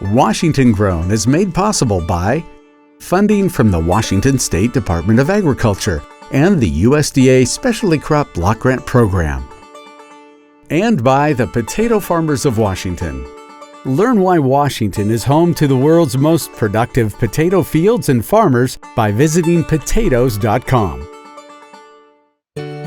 Washington Grown is made possible by funding from the Washington State Department of Agriculture and the USDA Specialty Crop Block Grant Program. And by the Potato Farmers of Washington. Learn why Washington is home to the world's most productive potato fields and farmers by visiting potatoes.com.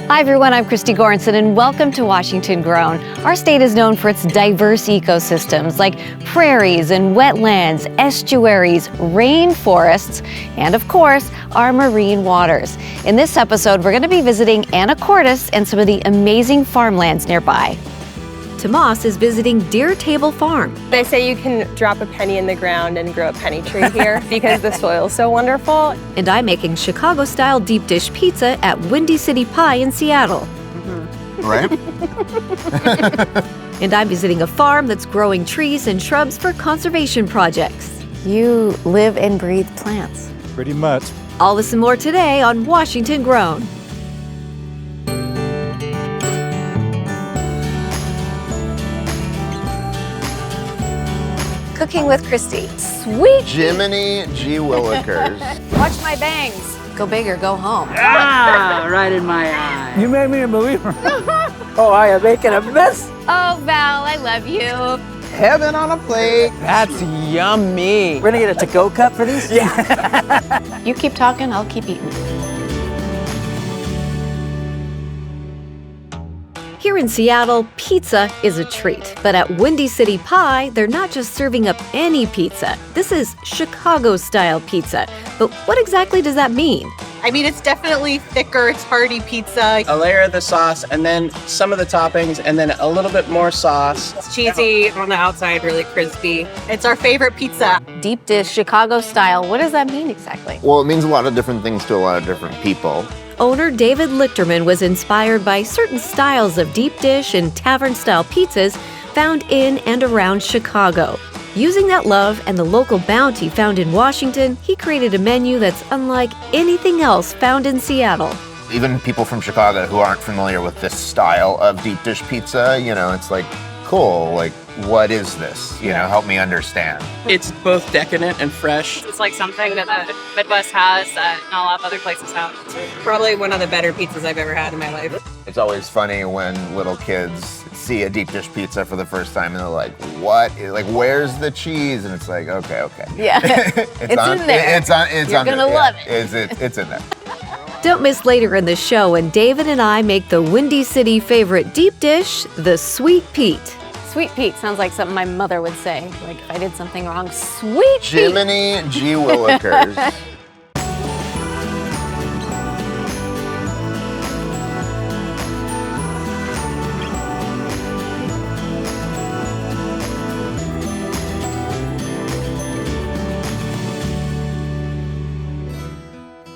Hi everyone, I'm Christy Goranson and welcome to Washington Grown. Our state is known for its diverse ecosystems like prairies and wetlands, estuaries, rainforests, and of course, our marine waters. In this episode, we're going to be visiting Anacortes and some of the amazing farmlands nearby. Tomas is visiting Deer Table Farm. They say you can drop a penny in the ground and grow a penny tree here because the soil's so wonderful. And I'm making Chicago-style deep dish pizza at Windy City Pie in Seattle. Right? And I'm visiting a farm that's growing trees and shrubs for conservation projects. You live and breathe plants. Pretty much. All this and more today on Washington Grown. Cooking with Christy. Sweet! Jiminy G. Willikers. Watch my bangs. Go big or go home. Ah, right in my eye. You made me a believer. Oh, I am making a mess. Oh, Val, I love you. Heaven on a plate. That's yummy. We're gonna get a to-go cup for these? Yeah. You keep talking, I'll keep eating. Here in Seattle, pizza is a treat. But at Windy City Pie, they're not just serving up any pizza. This is Chicago-style pizza. But what exactly does that mean? I mean, it's definitely thicker, it's hearty pizza. A layer of the sauce, and then some of the toppings, and then a little bit more sauce. It's cheesy on the outside, really crispy. It's our favorite pizza. Deep dish, Chicago style. What does that mean exactly? Well, it means a lot of different things to a lot of different people. Owner David Lichterman was inspired by certain styles of deep dish and tavern-style pizzas found in and around Chicago. Using that love and the local bounty found in Washington, he created a menu that's unlike anything else found in Seattle. Even people from Chicago who aren't familiar with this style of deep dish pizza, it's like, cool, like, what is this? Help me understand. It's both decadent and fresh. It's like something that the Midwest has that not a lot of other places have. It's probably one of the better pizzas I've ever had in my life. It's always funny when little kids see a deep dish pizza for the first time and they're like, what? Like, where's the cheese? And it's like, okay. Yeah, it's in there. You're gonna love it. It's in there. Don't miss later in the show when David and I make the Windy City favorite deep dish, the Sweet Pete. Sweet Pete sounds like something my mother would say. Like if I did something wrong, Sweet Pete. Jiminy G. Willikers.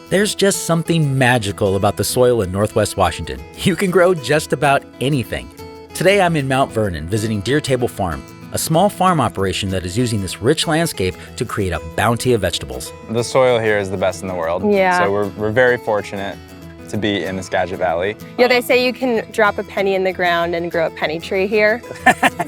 There's just something magical about the soil in Northwest Washington. You can grow just about anything. Today I'm in Mount Vernon visiting Deer Table Farm, a small farm operation that is using this rich landscape to create a bounty of vegetables. The soil here is the best in the world. Yeah. So we're very fortunate to be in the Skagit Valley. Yeah, they say you can drop a penny in the ground and grow a penny tree here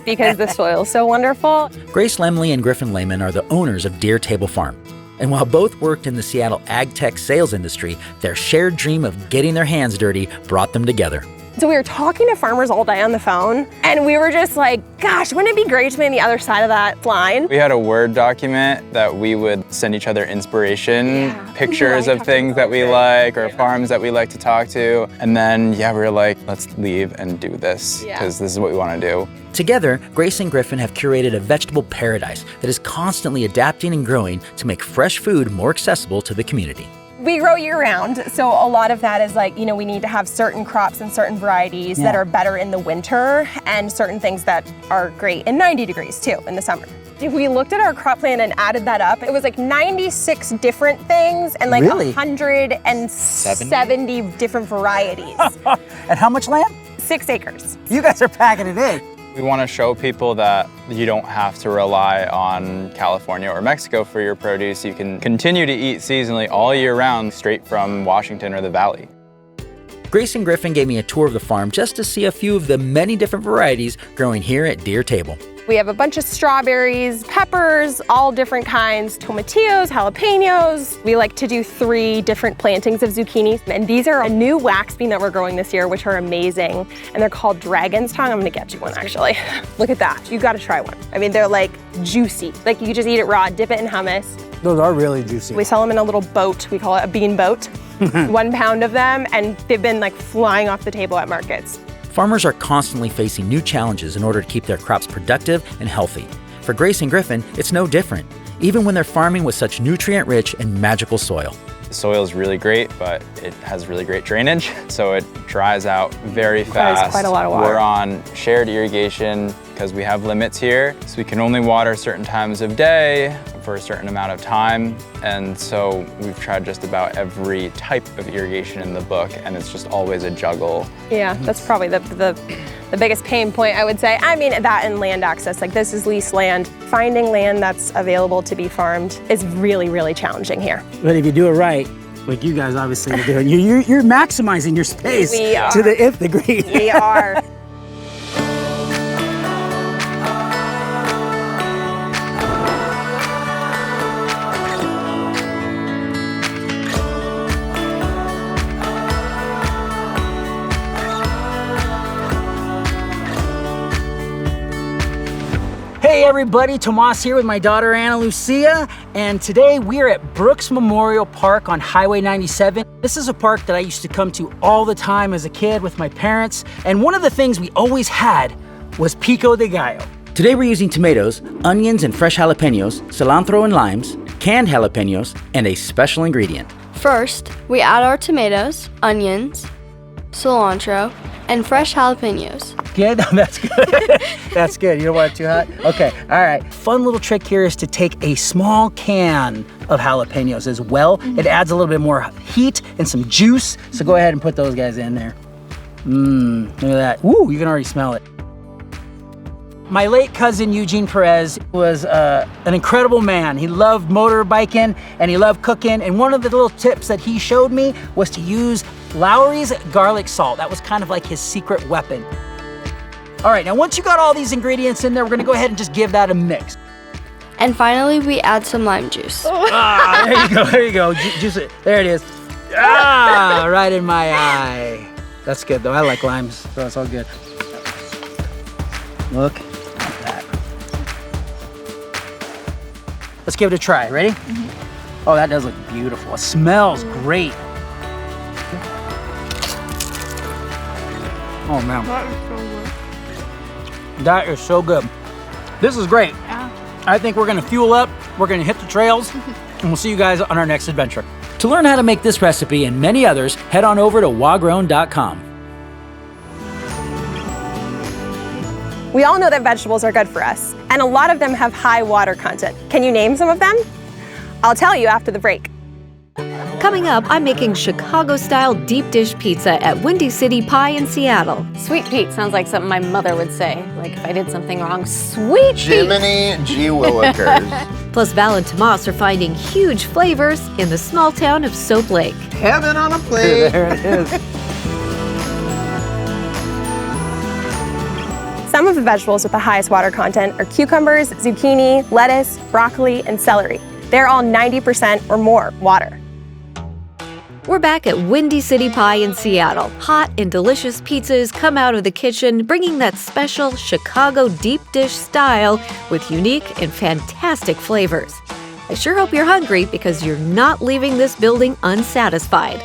because the soil's so wonderful. Grace Lemley and Griffin Lehman are the owners of Deer Table Farm. And while both worked in the Seattle ag tech sales industry, their shared dream of getting their hands dirty brought them together. So we were talking to farmers all day on the phone, and we were just like, gosh, wouldn't it be great to be on the other side of that line? We had a Word document that we would send each other inspiration, pictures of things that we like or farms that we like to talk to. And then, we were like, let's leave and do this because this is what we want to do. Together, Grace and Griffin have curated a vegetable paradise that is constantly adapting and growing to make fresh food more accessible to the community. We grow year-round, so a lot of that is like, we need to have certain crops and certain varieties that are better in the winter and certain things that are great in 90 degrees too in the summer. If we looked at our crop plan and added that up, it was like 96 different things and like 170 different varieties. And how much land? 6 acres. You guys are packing it in. We want to show people that you don't have to rely on California or Mexico for your produce. You can continue to eat seasonally all year round straight from Washington or the Valley. Grace and Griffin gave me a tour of the farm just to see a few of the many different varieties growing here at Deer Table. We have a bunch of strawberries, peppers, all different kinds, tomatillos, jalapenos. We like to do 3 different plantings of zucchini. And these are a new wax bean that we're growing this year, which are amazing. And they're called Dragon's Tongue. I'm gonna get you one actually. Look at that, you gotta try one. I mean, they're like juicy. Like you could just eat it raw, dip it in hummus. Those are really juicy. We sell them in a little boat. We call it a bean boat. 1 pound of them, and they've been like flying off the table at markets. Farmers are constantly facing new challenges in order to keep their crops productive and healthy. For Grace and Griffin, it's no different, even when they're farming with such nutrient-rich and magical soil. The soil is really great, but it has really great drainage, so it dries out very fast. Quite a lot of water. We're on shared irrigation because we have limits here, so we can only water certain times of day for a certain amount of time, and so we've tried just about every type of irrigation in the book, and it's just always a juggle. Yeah, that's probably the biggest pain point, I would say. I mean, that and land access. Like, this is leased land. Finding land that's available to be farmed is really, really challenging here. But if you do it right, like you guys obviously are doing, you're maximizing your space to the nth degree. We are. Hey everybody, Tomas here with my daughter Ana Lucia, and today we are at Brooks Memorial Park on Highway 97. This is a park that I used to come to all the time as a kid with my parents, and one of the things we always had was pico de gallo. Today we're using tomatoes, onions and fresh jalapenos, cilantro and limes, canned jalapenos, and a special ingredient. First, we add our tomatoes, onions, cilantro, and fresh jalapenos. Good? That's good. That's good. You don't want it too hot? Okay, all right. Fun little trick here is to take a small can of jalapenos as well. It adds a little bit more heat and some juice. So go ahead and put those guys in there. Look at that. Woo, you can already smell it. My late cousin Eugene Perez was an incredible man. He loved motorbiking and he loved cooking. And one of the little tips that he showed me was to use Lowry's garlic salt. That was kind of like his secret weapon. All right, now once you got all these ingredients in there, we're gonna go ahead and just give that a mix. And finally, we add some lime juice. There you go, juice it. There it is. Right in my eye. That's good though, I like limes, so it's all good. Look at that. Let's give it a try, ready? Oh, that does look beautiful. It smells great. Oh man. That is so good. This is great. Yeah. I think we're gonna fuel up, we're gonna hit the trails, and we'll see you guys on our next adventure. To learn how to make this recipe and many others, head on over to wagrown.com. We all know that vegetables are good for us, and a lot of them have high water content. Can you name some of them? I'll tell you after the break. Coming up, I'm making Chicago-style deep dish pizza at Windy City Pie in Seattle. Sweet Pete sounds like something my mother would say. Like if I did something wrong, Sweet Pete! Jiminy G. Willikers. Plus, Val and Tomas are finding huge flavors in the small town of Soap Lake. Heaven on a plate. There it is. Some of the vegetables with the highest water content are cucumbers, zucchini, lettuce, broccoli, and celery. They're all 90% or more water. We're back at Windy City Pie in Seattle. Hot and delicious pizzas come out of the kitchen, bringing that special Chicago deep dish style with unique and fantastic flavors. I sure hope you're hungry because you're not leaving this building unsatisfied.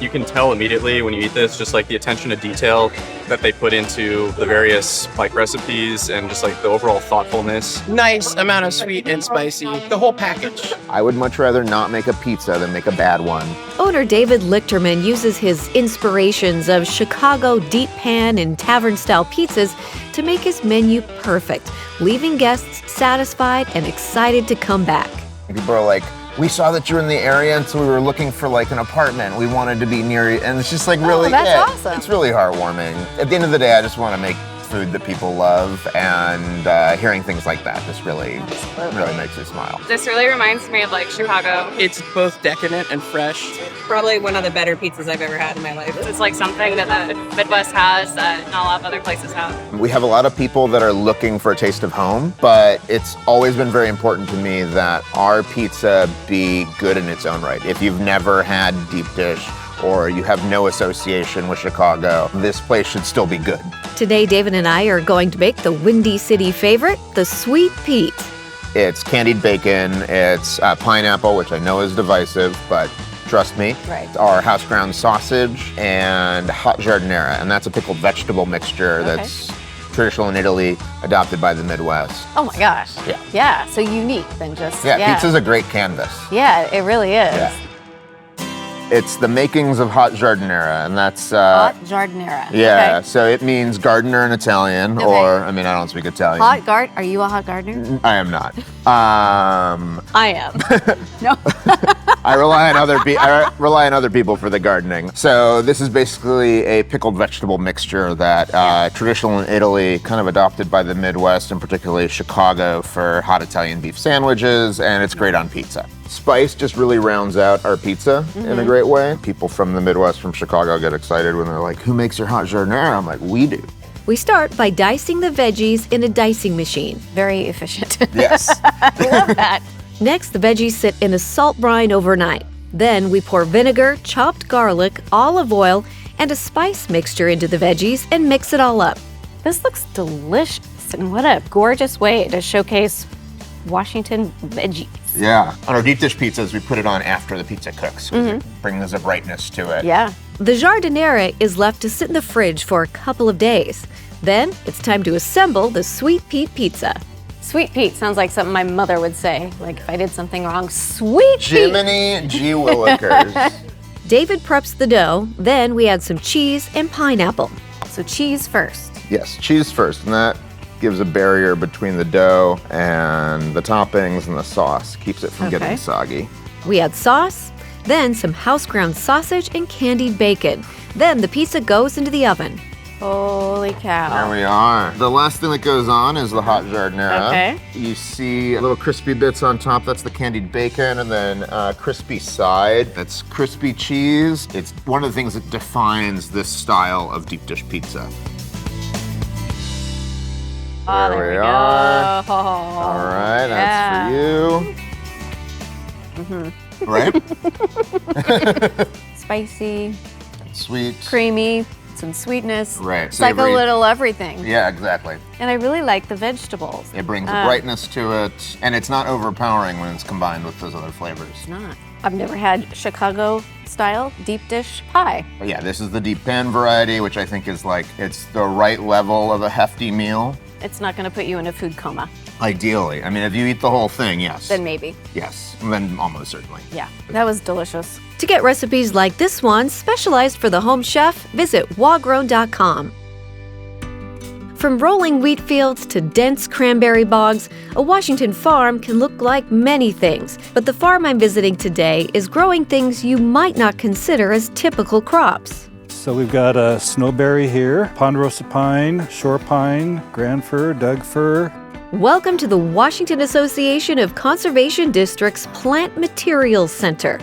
You can tell immediately when you eat this, just like the attention to detail that they put into the various like recipes and just like the overall thoughtfulness. Nice amount of sweet and spicy, the whole package. I would much rather not make a pizza than make a bad one. Owner David Lichterman uses his inspirations of Chicago deep pan and tavern-style pizzas to make his menu perfect, leaving guests satisfied and excited to come back. People are like, we saw that you're in the area, and so we were looking for like an apartment. We wanted to be near you, and it's just like really, that's awesome. It's really heartwarming. At the end of the day, I just want to make food that people love, and hearing things like that just really makes me smile. This really reminds me of like Chicago. It's both decadent and fresh. Probably one of the better pizzas I've ever had in my life. It's like something that the Midwest has that not a lot of other places have. We have a lot of people that are looking for a taste of home, but it's always been very important to me that our pizza be good in its own right. If you've never had deep dish or you have no association with Chicago, this place should still be good. Today, David and I are going to make the Windy City favorite, the Sweet Pete. It's candied bacon, it's pineapple, which I know is divisive, but trust me. Right. Our house ground sausage and hot giardiniera, and that's a pickled vegetable mixture that's traditional in Italy, adopted by the Midwest. Oh my gosh. Yeah. Yeah, so unique than just, Pizza's a great canvas. Yeah, it really is. Yeah. It's the makings of hot giardiniera, and that's... hot giardiniera. Yeah, Okay. so it means gardener in Italian, or, I mean, I don't speak Italian. Are you a hot gardener? I am not. I am. No. I rely on other people for the gardening. So this is basically a pickled vegetable mixture that traditional in Italy, kind of adopted by the Midwest, and particularly Chicago for hot Italian beef sandwiches, and it's great on pizza. Spice just really rounds out our pizza in a great way. People from the Midwest, from Chicago, get excited when they're like, "Who makes your hot giardiniera?" I'm like, "We do." We start by dicing the veggies in a dicing machine. Very efficient. Yes. Love that. Next, the veggies sit in a salt brine overnight. Then we pour vinegar, chopped garlic, olive oil, and a spice mixture into the veggies and mix it all up. This looks delicious, and what a gorgeous way to showcase Washington veggies. Yeah. On our deep dish pizzas, we put it on after the pizza cooks. It brings a brightness to it. Yeah. The giardiniera is left to sit in the fridge for a couple of days. Then it's time to assemble the Sweet Pete pizza. Sweet Pete sounds like something my mother would say. Like if I did something wrong, Sweet Pete. Jiminy G. Willikers. David preps the dough, then we add some cheese and pineapple. So cheese first. Yes, cheese first, and that gives a barrier between the dough and the toppings and the sauce. Keeps it from getting soggy. We add sauce, then some house ground sausage and candied bacon. Then the pizza goes into the oven. Holy cow. There we are. The last thing that goes on is the hot giardiniera. Okay. You see little crispy bits on top. That's the candied bacon, and then crispy side. That's crispy cheese. It's one of the things that defines this style of deep dish pizza. Oh, there we are. Go. All right, that's for you. Right? Spicy. Sweet. Creamy. Some sweetness. Right. It's like a little everything. Yeah, exactly. And I really like the vegetables. It brings a brightness to it, and it's not overpowering when it's combined with those other flavors. It's not. I've never had Chicago style deep dish pie. But yeah, this is the deep pan variety, which I think is like, it's the right level of a hefty meal. It's not going to put you in a food coma. Ideally. I mean, if you eat the whole thing, yes. Then maybe. Yes, then almost certainly. Yeah, that was delicious. To get recipes like this one, specialized for the home chef, visit wagrown.com. From rolling wheat fields to dense cranberry bogs, a Washington farm can look like many things. But the farm I'm visiting today is growing things you might not consider as typical crops. So we've got a snowberry here, ponderosa pine, shore pine, grand fir, Doug fir. Welcome to the Washington Association of Conservation Districts Plant Materials Center.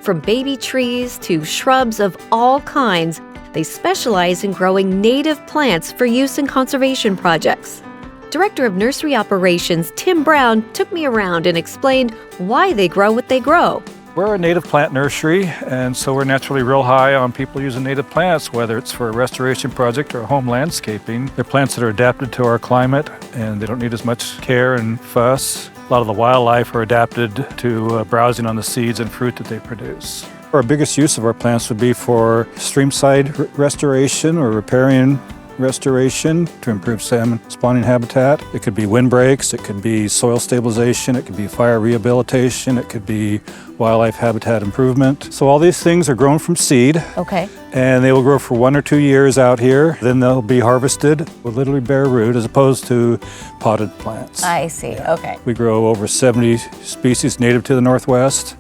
From baby trees to shrubs of all kinds, they specialize in growing native plants for use in conservation projects. Director of Nursery Operations Tim Brown took me around and explained why they grow what they grow. We're a native plant nursery, and so we're naturally real high on people using native plants, whether it's for a restoration project or home landscaping. They're plants that are adapted to our climate, and they don't need as much care and fuss. A lot of the wildlife are adapted to browsing on the seeds and fruit that they produce. Our biggest use of our plants would be for streamside restoration or riparian restoration to improve salmon spawning habitat. It could be windbreaks, it could be soil stabilization, it could be fire rehabilitation, it could be wildlife habitat improvement. So all these things are grown from seed. Okay. And they will grow for 1 or 2 years out here. Then they'll be harvested with literally bare root as opposed to potted plants. I see, okay. We grow over 70 species native to the Northwest,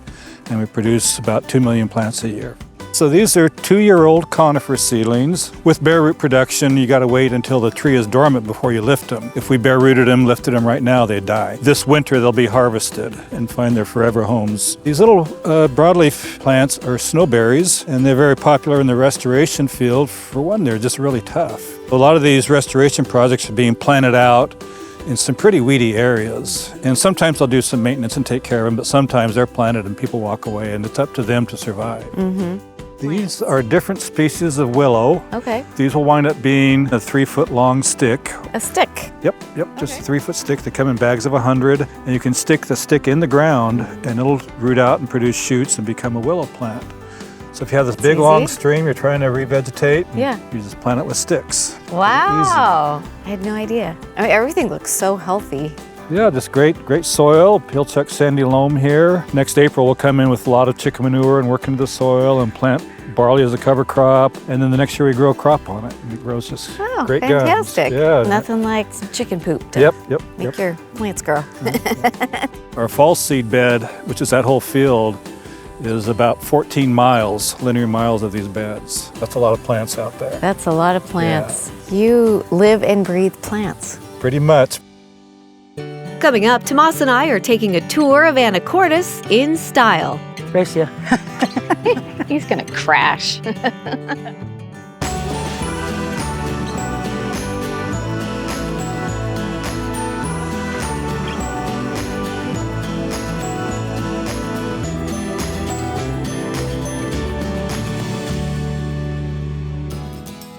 and we produce about 2 million plants a year. So these are 2-year-old conifer seedlings. With bare root production, you gotta wait until the tree is dormant before you lift them. If we bare rooted them, lifted them right now, they'd die. This winter, they'll be harvested and find their forever homes. These little broadleaf plants are snowberries, and they're very popular in the restoration field. For one, they're just really tough. A lot of these restoration projects are being planted out in some pretty weedy areas. And sometimes they'll do some maintenance and take care of them, but sometimes they're planted and people walk away, and it's up to them to survive. These are different species of willow. Okay. These will wind up being a 3-foot long stick. A stick? Yep, just a 3-foot stick. They come in bags of 100, and you can stick the stick in the ground, and it'll root out and produce shoots and become a willow plant. So if you have this big long stream you're trying to revegetate, you just plant it with sticks. Wow, I had no idea. I mean, everything looks so healthy. Yeah, just great soil. Pilchuck sandy loam here. Next April we'll come in with a lot of chicken manure and work into the soil and plant barley as a cover crop. And then the next year we grow a crop on it. And it grows just great guns. Fantastic. Yeah. Nothing like some chicken poop to make your plants grow. Our fall seed bed, which is that whole field, is about 14 miles, linear miles of these beds. That's a lot of plants out there. That's a lot of plants. You live and breathe plants. Pretty much. Coming up, Tomas and I are taking a tour of Anacortes in style. Race ya. He's gonna crash.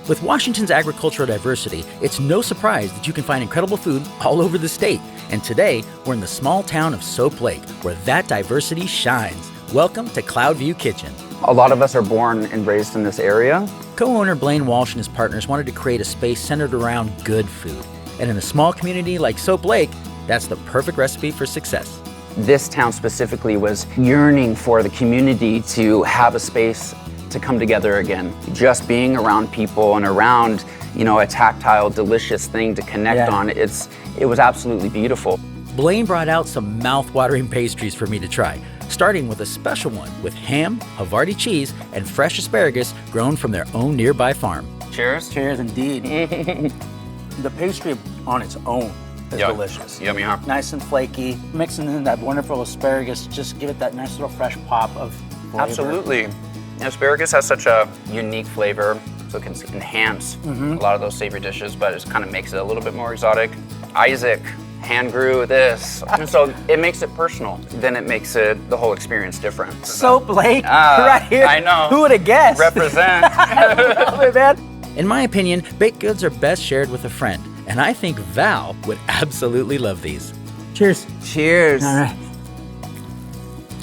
With Washington's agricultural diversity, it's no surprise that you can find incredible food all over the state. And today, we're in the small town of Soap Lake, where that diversity shines. Welcome to Cloudview Kitchen. A lot of us are born and raised in this area. Co-owner Blaine Walsh and his partners wanted to create a space centered around good food. And in a small community like Soap Lake, that's the perfect recipe for success. This town specifically was yearning for the community to have a space to come together again. Just being around people and around, a tactile, delicious thing to connect on, it was absolutely beautiful. Blaine brought out some mouth-watering pastries for me to try, starting with a special one with ham, Havarti cheese, and fresh asparagus grown from their own nearby farm. Cheers. Cheers indeed. The pastry on its own is delicious. Yummy, huh? Nice and flaky. Mixing in that wonderful asparagus, just give it that nice little fresh pop of flavor. Absolutely. Asparagus has such a unique flavor, so it can enhance a lot of those savory dishes, but it just kind of makes it a little bit more exotic. Isaac hand grew this, and so it makes it personal. Then it makes the whole experience different. Soap Lake, right here. I know. Who would have guessed? Represent. Love it, man. In my opinion, baked goods are best shared with a friend, and I think Val would absolutely love these. Cheers. Cheers. All right.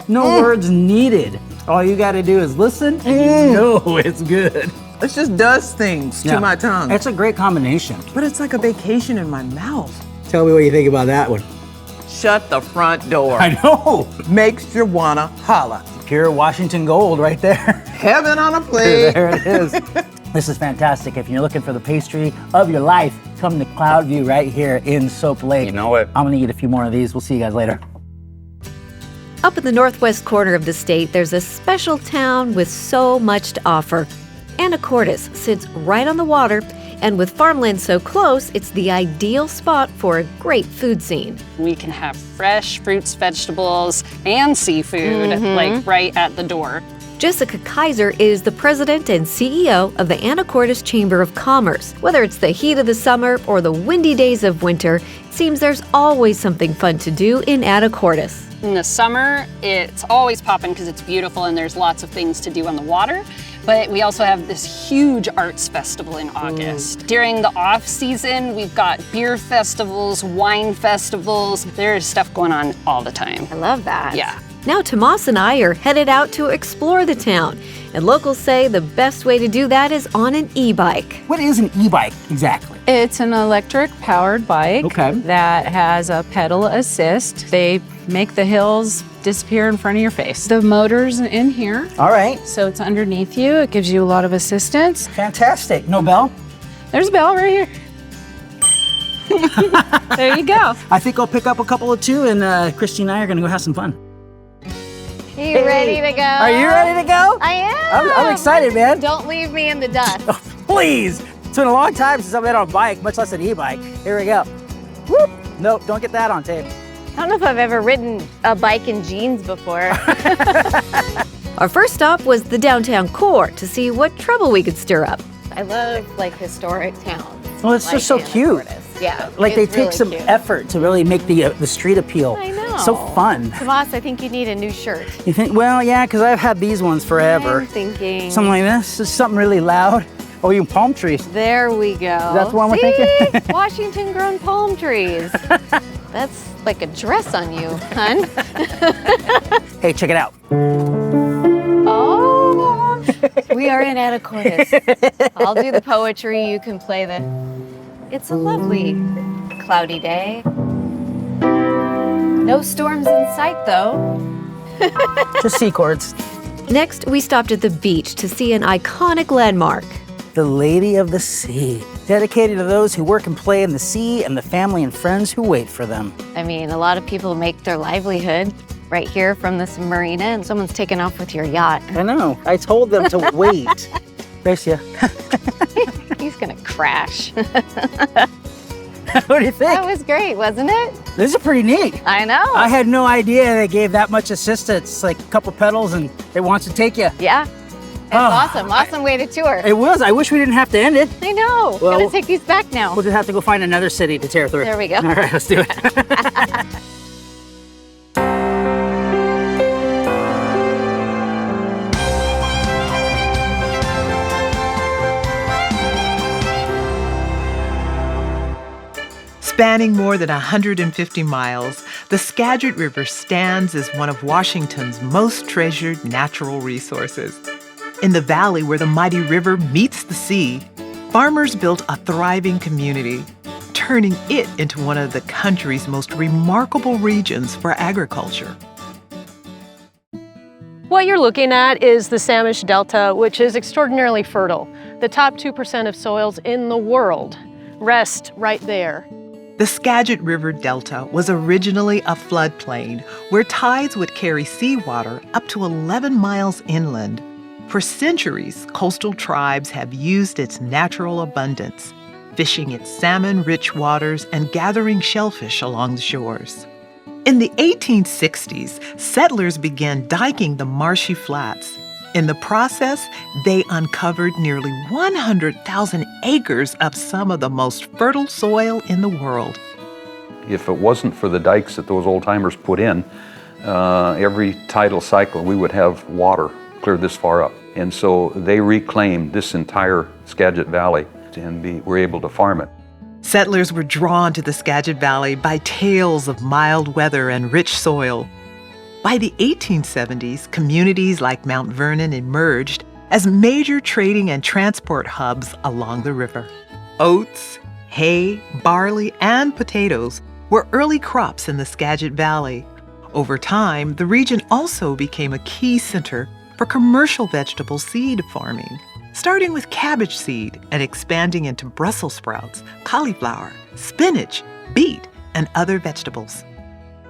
No words needed. All you got to do is listen, and you know it's good. It just does things to my tongue. It's a great combination. But it's like a vacation in my mouth. Tell me what you think about that one. Shut the front door. I know. Makes you wanna holla. Pure Washington gold right there. Heaven on a plate. There it is. This is fantastic. If you're looking for the pastry of your life, come to Cloudview right here in Soap Lake. You know it. I'm gonna eat a few more of these. We'll see you guys later. Up in the northwest corner of the state, there's a special town with so much to offer. Anacortes sits right on the water, and with farmland so close, it's the ideal spot for a great food scene. We can have fresh fruits, vegetables, and seafood, like right at the door. Jessica Kaiser is the president and CEO of the Anacortes Chamber of Commerce. Whether it's the heat of the summer or the windy days of winter, it seems there's always something fun to do in Anacortes. In the summer, it's always popping because it's beautiful and there's lots of things to do on the water. But we also have this huge arts festival in August. During the off season, we've got beer festivals, wine festivals. There's stuff going on all the time. I love that. Yeah. Now Tomas and I are headed out to explore the town, and locals say the best way to do that is on an e-bike. What is an e-bike exactly? It's an electric powered bike that has a pedal assist. They make the hills disappear in front of your face. The motor's in here. All right. So it's underneath you. It gives you a lot of assistance. Fantastic. No bell? There's a bell right here. There you go. I think I'll pick up a couple of two, and Christy and I are gonna go have some fun. Hey, Ray. ready to go. Are you ready to go? I am. I'm excited, man. Don't leave me in the dust. Please. It's been a long time since I've been on a bike, much less an e-bike. Here we go. Whoop. Nope, don't get that on tape. I don't know if I've ever ridden a bike in jeans before. Our first stop was the downtown core to see what trouble we could stir up. I love like historic towns. Well, it's just so cute. Yeah. Like they it's take really some cute. effort to really make the street appeal. I know. So fun. Tomas, I think you need a new shirt. You think? Well, yeah, because I've had these ones forever. I'm thinking. Something like this. Just something really loud. Oh, even palm trees. There we go. That's what we're See? thinking. Washington-grown palm trees. That's like a dress on you, hun. Hey, check it out. Oh, we are in Anacortes. I'll do the poetry. You can play the. It's a lovely cloudy day. No storms in sight, though. Just sea chords. Next, we stopped at the beach to see an iconic landmark. The Lady of the Sea, dedicated to those who work and play in the sea and the family and friends who wait for them. I mean, a lot of people make their livelihood right here from this marina, and someone's taken off with your yacht. I know. I told them to wait. Gracia. He's gonna crash. What do you think? That was great, wasn't it? This is pretty neat. I know. I had no idea they gave that much assistance, like a couple pedals and it wants to take you. Yeah. It's awesome. Awesome way to tour. It was. I wish we didn't have to end it. I know. Well, Gotta take these back now. We'll just have to go find another city to tear through. There we go. All right, let's do it. Spanning more than 150 miles, the Skagit River stands as one of Washington's most treasured natural resources. In the valley where the mighty river meets the sea, farmers built a thriving community, turning it into one of the country's most remarkable regions for agriculture. What you're looking at is the Samish Delta, which is extraordinarily fertile. The top 2% of soils in the world rest right there. The Skagit River Delta was originally a floodplain where tides would carry seawater up to 11 miles inland. For centuries, coastal tribes have used its natural abundance, fishing its salmon-rich waters and gathering shellfish along the shores. In the 1860s, settlers began diking the marshy flats. In the process, they uncovered nearly 100,000 acres of some of the most fertile soil in the world. If it wasn't for the dikes that those old-timers put in, every tidal cycle we would have water clear this far up. And so they reclaimed this entire Skagit Valley and were able to farm it. Settlers were drawn to the Skagit Valley by tales of mild weather and rich soil. By the 1870s, communities like Mount Vernon emerged as major trading and transport hubs along the river. Oats, hay, barley, and potatoes were early crops in the Skagit Valley. Over time, the region also became a key center for commercial vegetable seed farming, starting with cabbage seed and expanding into Brussels sprouts, cauliflower, spinach, beet, and other vegetables.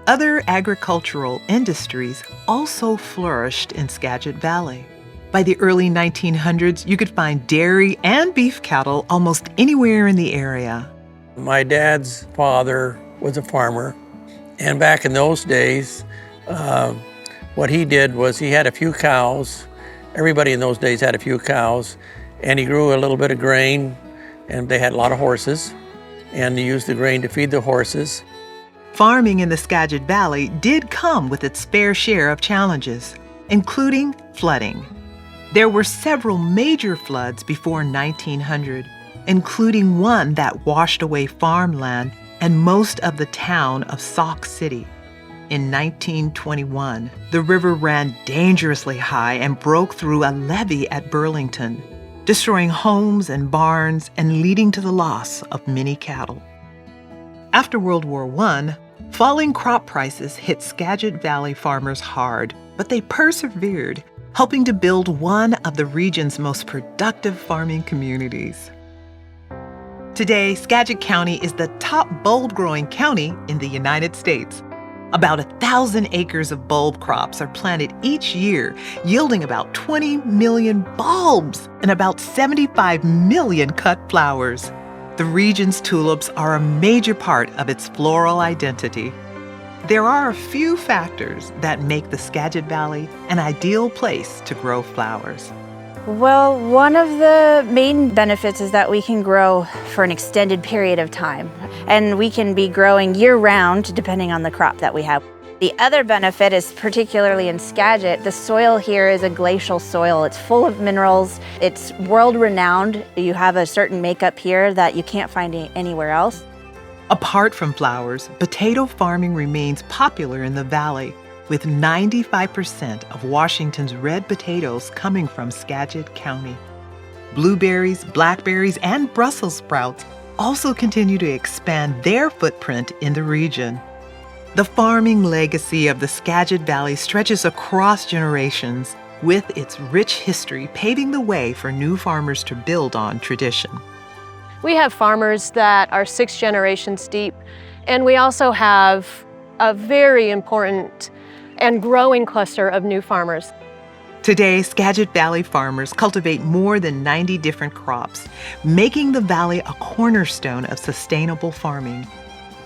Other agricultural industries also flourished in Skagit Valley. By the early 1900s, you could find dairy and beef cattle almost anywhere in the area. My dad's father was a farmer, and back in those days, what he did was he had a few cows. Everybody in those days had a few cows, and he grew a little bit of grain, and they had a lot of horses, and he used the grain to feed the horses. Farming in the Skagit Valley did come with its fair share of challenges, including flooding. There were several major floods before 1900, including one that washed away farmland and most of the town of Sauk City. In 1921, the river ran dangerously high and broke through a levee at Burlington, destroying homes and barns and leading to the loss of many cattle. After World War I, falling crop prices hit Skagit Valley farmers hard, but they persevered, helping to build one of the region's most productive farming communities. Today, Skagit County is the top bulb-growing county in the United States. About 1,000 acres of bulb crops are planted each year, yielding about 20 million bulbs and about 75 million cut flowers. The region's tulips are a major part of its floral identity. There are a few factors that make the Skagit Valley an ideal place to grow flowers. Well, one of the main benefits is that we can grow for an extended period of time, and we can be growing year-round depending on the crop that we have. The other benefit is, particularly in Skagit, the soil here is a glacial soil. It's full of minerals. It's world-renowned. You have a certain makeup here that you can't find anywhere else. Apart from flowers, potato farming remains popular in the valley, with 95% of Washington's red potatoes coming from Skagit County. Blueberries, blackberries, and Brussels sprouts also continue to expand their footprint in the region. The farming legacy of the Skagit Valley stretches across generations, with its rich history paving the way for new farmers to build on tradition. We have farmers that are 6 generations deep, and we also have a very important and growing cluster of new farmers. Today, Skagit Valley farmers cultivate more than 90 different crops, making the valley a cornerstone of sustainable farming.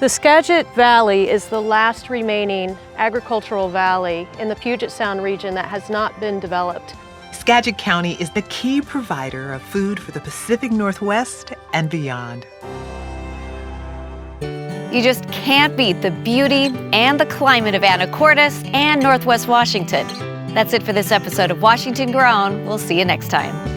The Skagit Valley is the last remaining agricultural valley in the Puget Sound region that has not been developed. Skagit County is the key provider of food for the Pacific Northwest and beyond. You just can't beat the beauty and the climate of Anacortes and Northwest Washington. That's it for this episode of Washington Grown. We'll see you next time.